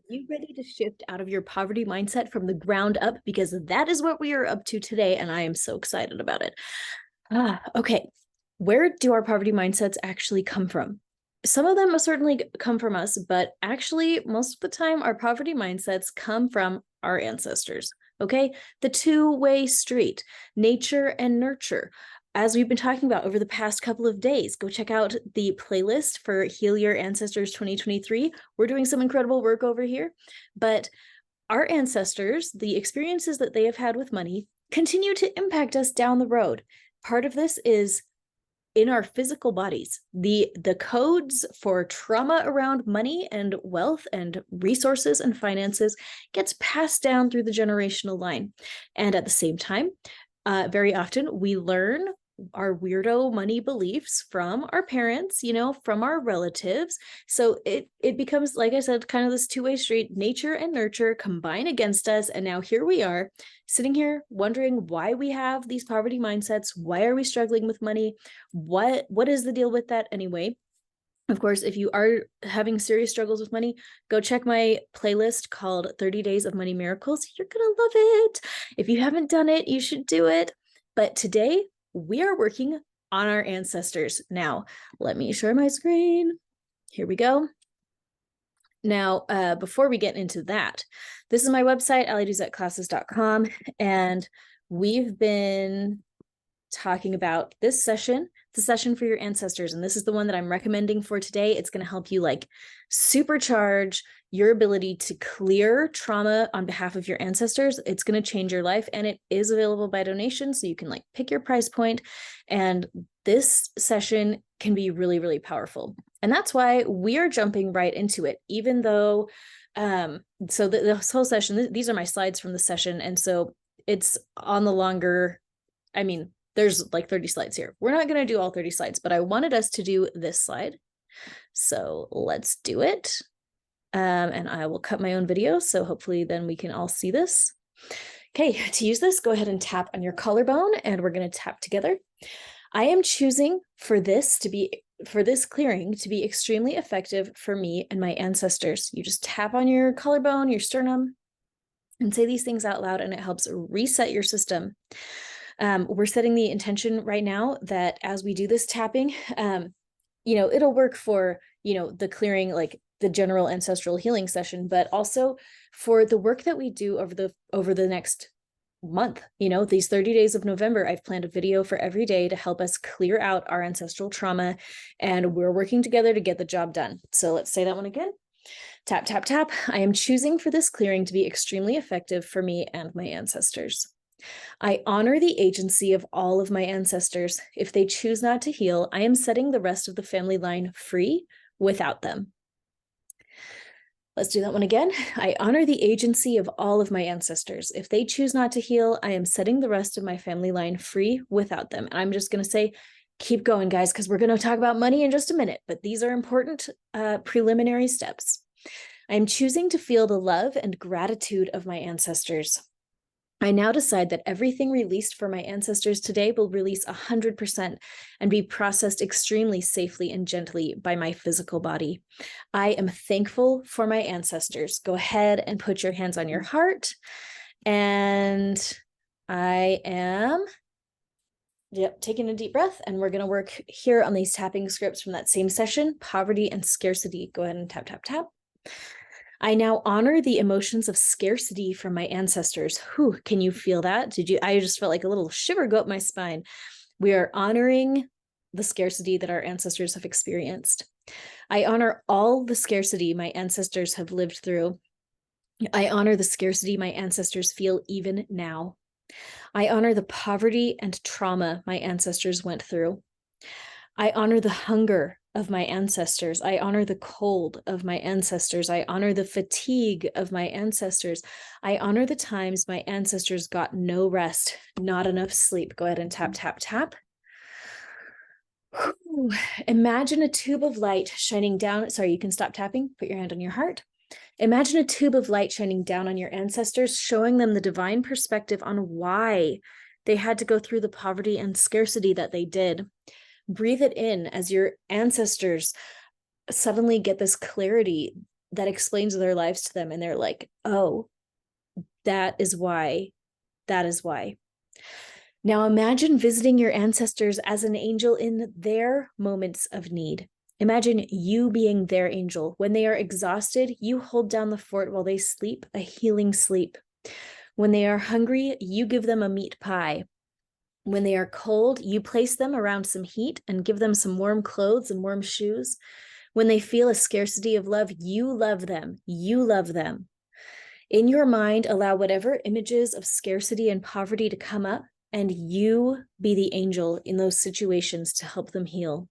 you ready to shift out of your poverty mindset from the ground up? Because that is what we are up to today, and I am so excited about it. Okay. Where do our poverty mindsets actually come from? Some of them certainly come from us, but actually, most of the time, our poverty mindsets come from our ancestors. Okay. The two-way street, nature and nurture. As we've been talking about over the past couple of days, go check out the playlist for Heal Your Ancestors 2023. We're doing some incredible work over here, but our ancestors, the experiences that they have had with money, continue to impact us down the road. Part of this is in our physical bodies. The codes for trauma around money and wealth and resources and finances gets passed down through the generational line. And at the same time, very often we learn our weirdo money beliefs from our parents, from our relatives. So it becomes, like I said, kind of this two-way street. Nature and nurture combine against us. And now here we are sitting here wondering why we have these poverty mindsets. Why are we struggling with money? What is the deal with that anyway? Of course, if you are having serious struggles with money, go check my playlist called 30 Days of Money Miracles. You're going to love it. If you haven't done it, you should do it. But today, we are working on our ancestors. Now, let me share my screen. Here we go. Now, before we get into that, this is my website, allyduzetclasses.com, and we've been talking about this session, the session for your ancestors, and this is the one that I'm recommending for today. It's going to help you supercharge your ability to clear trauma on behalf of your ancestors. It's going to change your life, and it is available by donation, so you can pick your price point, and this session can be really, really powerful. And that's why we are jumping right into it, even though so this whole session, these are my slides from the session, and so it's on the longer, there's 30 slides here. We're not going to do all 30 slides, but I wanted us to do this slide. So let's do it. And I will cut my own video, so hopefully then we can all see this. Okay, to use this, go ahead and tap on your collarbone, and we're going to tap together. I am choosing for this clearing to be extremely effective for me and my ancestors. You just tap on your collarbone, your sternum, and say these things out loud, and it helps reset your system. We're setting the intention right now that as we do this tapping, it'll work for, the clearing, the general ancestral healing session, but also for the work that we do over the next month. These 30 days of November, I've planned a video for every day to help us clear out our ancestral trauma, and we're working together to get the job done. So let's say that one again. Tap, tap, tap. I am choosing for this clearing to be extremely effective for me and my ancestors. I honor the agency of all of my ancestors. If they choose not to heal, I am setting the rest of the family line free without them. Let's do that one again. I honor the agency of all of my ancestors. If they choose not to heal, I am setting the rest of my family line free without them. And I'm just going to say, keep going, guys, because we're going to talk about money in just a minute, but these are important preliminary steps. I'm choosing to feel the love and gratitude of my ancestors. I now decide that everything released for my ancestors today will release 100% and be processed extremely safely and gently by my physical body. I am thankful for my ancestors. Go ahead and put your hands on your heart. And I am taking a deep breath, and we're going to work here on these tapping scripts from that same session, poverty and scarcity. Go ahead and tap, tap, tap. I now honor the emotions of scarcity from my ancestors. Whew, can you feel that? I just felt like a little shiver go up my spine. We are honoring the scarcity that our ancestors have experienced. I honor all the scarcity my ancestors have lived through. I honor the scarcity my ancestors feel even now. I honor the poverty and trauma my ancestors went through. I honor the hunger of my ancestors. I honor the cold of my ancestors. I honor the fatigue of my ancestors. I honor the times my ancestors got no rest, not enough sleep. Go ahead and tap, tap, tap. Imagine a tube of light shining down. Sorry, you can stop tapping. Put your hand on your heart. Imagine a tube of light shining down on your ancestors, showing them the divine perspective on why they had to go through the poverty and scarcity that they did. Breathe it in as your ancestors suddenly get this clarity that explains their lives to them. And they're like, oh, that is why. That is why. Now imagine visiting your ancestors as an angel in their moments of need. Imagine you being their angel. When they are exhausted, you hold down the fort while they sleep a healing sleep. When they are hungry, you give them a meat pie. When they are cold, you place them around some heat and give them some warm clothes and warm shoes. When they feel a scarcity of love, you love them. You love them. In your mind, allow whatever images of scarcity and poverty to come up, and you be the angel in those situations to help them heal.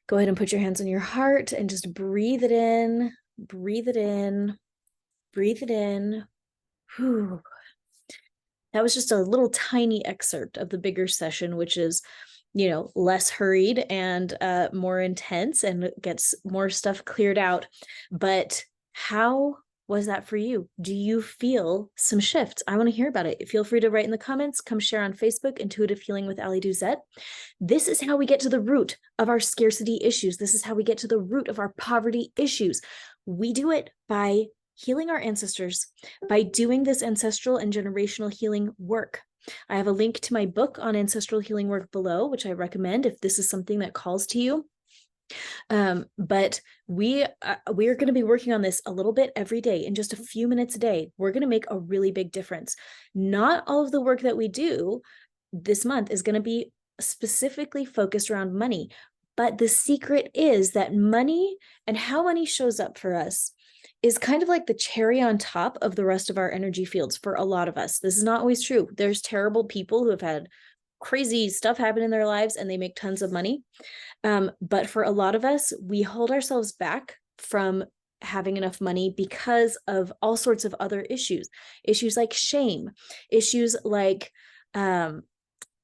Go ahead and put your hands on your heart and just breathe it in, breathe it in, breathe it in. Whew. That was just a little tiny excerpt of the bigger session, which is, less hurried and more intense and gets more stuff cleared out. But how was that for you? Do you feel some shifts? I want to hear about it. Feel free to write in the comments. Come share on Facebook, Intuitive Healing with Ali Duzette. This is how we get to the root of our scarcity issues. This is how we get to the root of our poverty issues. We do it by healing our ancestors, by doing this ancestral and generational healing work. I have a link to my book on ancestral healing work below, which I recommend if this is something that calls to you. But we are going to be working on this a little bit every day, in just a few minutes a day. We're going to make a really big difference. Not all of the work that we do this month is going to be specifically focused around money, but the secret is that money and how money shows up for us is kind of like the cherry on top of the rest of our energy fields for a lot of us. This is not always true. There's terrible people who have had crazy stuff happen in their lives and they make tons of money. But for a lot of us, we hold ourselves back from having enough money because of all sorts of other issues like shame, issues like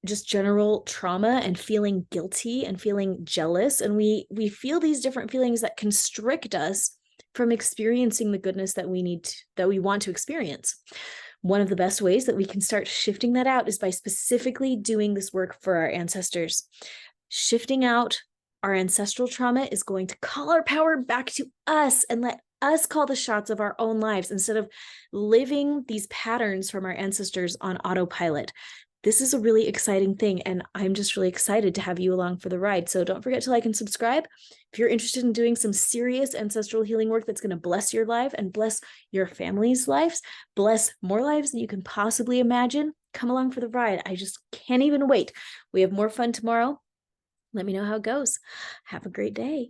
just general trauma and feeling guilty and feeling jealous. And we feel these different feelings that constrict us from experiencing the goodness that we want to experience. One of the best ways that we can start shifting that out is by specifically doing this work for our ancestors. Shifting out our ancestral trauma is going to call our power back to us and let us call the shots of our own lives instead of living these patterns from our ancestors on autopilot. This is a really exciting thing, and I'm just really excited to have you along for the ride. So don't forget to like and subscribe. If you're interested in doing some serious ancestral healing work that's going to bless your life and bless your family's lives, bless more lives than you can possibly imagine, come along for the ride. I just can't even wait. We have more fun tomorrow. Let me know how it goes. Have a great day.